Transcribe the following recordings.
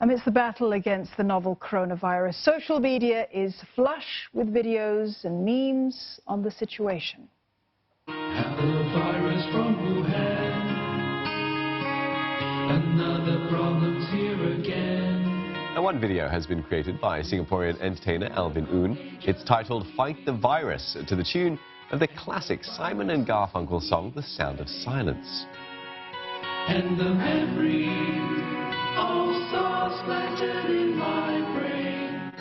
Amidst the battle against the novel coronavirus, social media is flush with videos and memes on the situation. Hello, virus from Wuhan. Another problem's here again. Now, one video has been created by Singaporean entertainer Alvin Oon. It's titled "Fight the Virus," to the tune of the classic Simon and Garfunkel song, The Sound of Silence. And the memories all saw splattered in my brain.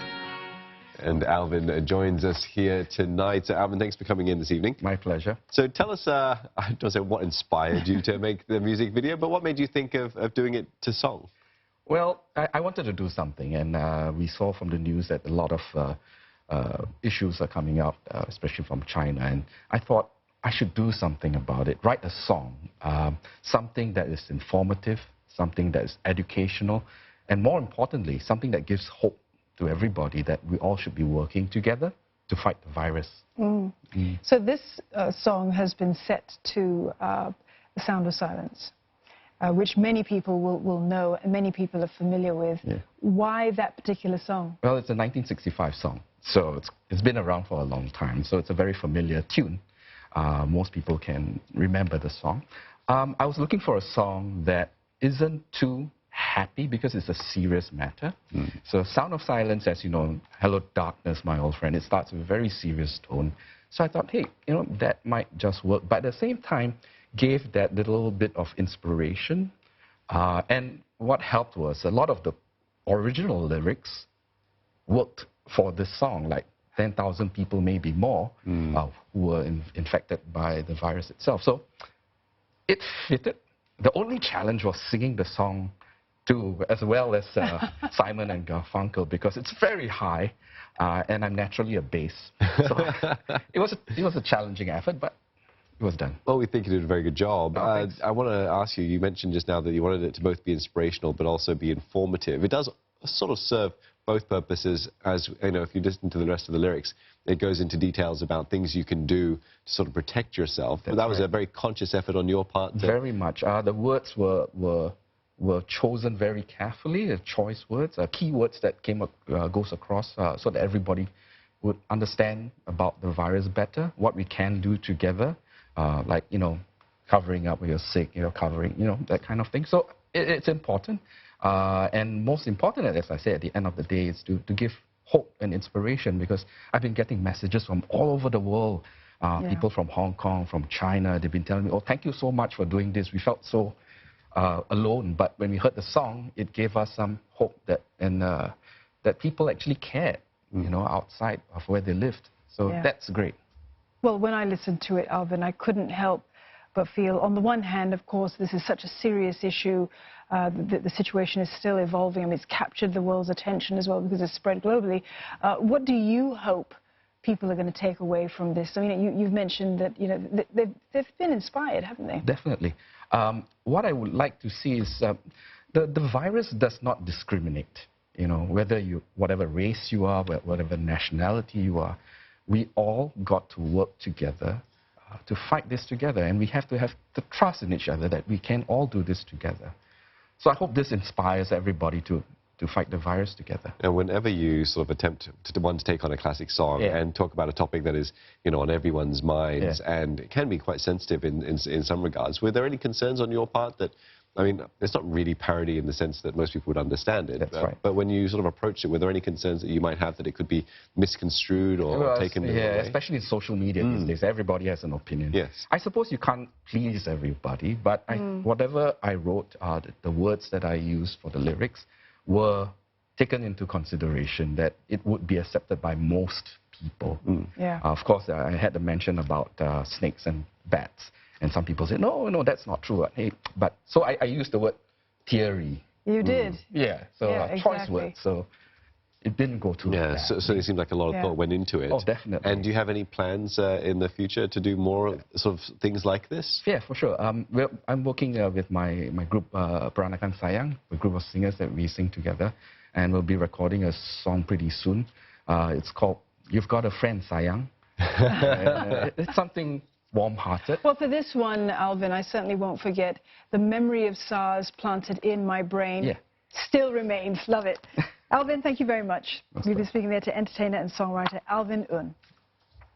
And Alvin joins us here tonight. So, Alvin, thanks for coming in this evening. My pleasure. So tell us, I don't say what inspired you to make the music video, but what made you think of doing it to song? Well, I wanted to do something, and we saw from the news that a lot of issues are coming out, especially from China, and I thought I should do something about it, write a song, something that is informative, something that is educational, and more importantly, something that gives hope to everybody that we all should be working together to fight the virus. So this song has been set to The Sound of Silence, which many people will know and many people are familiar with. Yeah. Why that particular song? Well, it's a 1965 song, so it's been around for a long time, so it's a very familiar tune. Most people can remember the song. I was looking for a song that isn't too happy because it's a serious matter. So Sound of Silence, as you know, hello darkness, my old friend, it starts with a very serious tone. So I thought, hey, that might just work. But at the same time, gave that little bit of inspiration. And what helped was a lot of the original lyrics worked for this song, like 10,000 people, maybe more, who were infected by the virus itself. So it fitted. The only challenge was singing the song too, as well as Simon and Garfunkel, because it's very high, and I'm naturally a bass. So it was a challenging effort, but it was done. Well, we think you did a very good job. Oh, I want to ask you, you mentioned just now that you wanted it to both be inspirational but also be informative. It does sort of serve both purposes, as you know, if you listen to the rest of the lyrics, it goes into details about things you can do to sort of protect yourself. But that was a very conscious effort on your part. Very much. The words were chosen very carefully, choice words, key words that goes across so that everybody would understand about the virus better, what we can do together, like, covering up when you're sick, covering, that kind of thing. So it's important. And most important, as I say, at the end of the day, is to give hope and inspiration, because I've been getting messages from all over the world. People from Hong Kong, from China, they've been telling me, oh, thank you so much for doing this. We felt so alone, but when we heard the song, it gave us some hope that people actually cared, outside of where they lived. So that's great. Well, when I listened to it, Alvin, I couldn't help but feel, on the one hand, of course, this is such a serious issue. The situation is still evolving. I mean, it's captured the world's attention as well because it's spread globally. What do you hope people are going to take away from this? I mean, you've mentioned that, they've been inspired, haven't they? Definitely. What I would like to see is the virus does not discriminate. Whether whatever race you are, whatever nationality you are, we all got to work together to fight this together, and we have to have the trust in each other that we can all do this together. So I hope this inspires everybody to fight the virus together. And whenever you sort of attempt to take on a classic song and talk about a topic that is, on everyone's minds, and it can be quite sensitive in some regards, were there any concerns on your part that, I mean, it's not really parody in the sense that most people would understand it. That's right. But when you sort of approached it, were there any concerns that you might have that it could be misconstrued or taken away? Yeah, especially in social media these days, everybody has an opinion. Yes. I suppose you can't please everybody, but whatever I wrote, the words that I used for the lyrics were taken into consideration that it would be accepted by most people. Of course, I had to mention about snakes and bats. And some people say, no, that's not true. Hey, so I used the word theory. You did? Yeah, so exactly. Choice word. So it didn't go too bad. So it seemed like a lot of thought went into it. Oh, definitely. And do you have any plans in the future to do more sort of things like this? Yeah, for sure. I'm working with my group, Peranakan Sayang, a group of singers that we sing together. And we'll be recording a song pretty soon. It's called You've Got a Friend, Sayang. It's something warm-hearted. Well, for this one, Alvin, I certainly won't forget the memory of SARS planted in my brain. Yeah. still remains. Love it. Alvin, thank you very much. We've been speaking there to entertainer and songwriter Alvin Oon.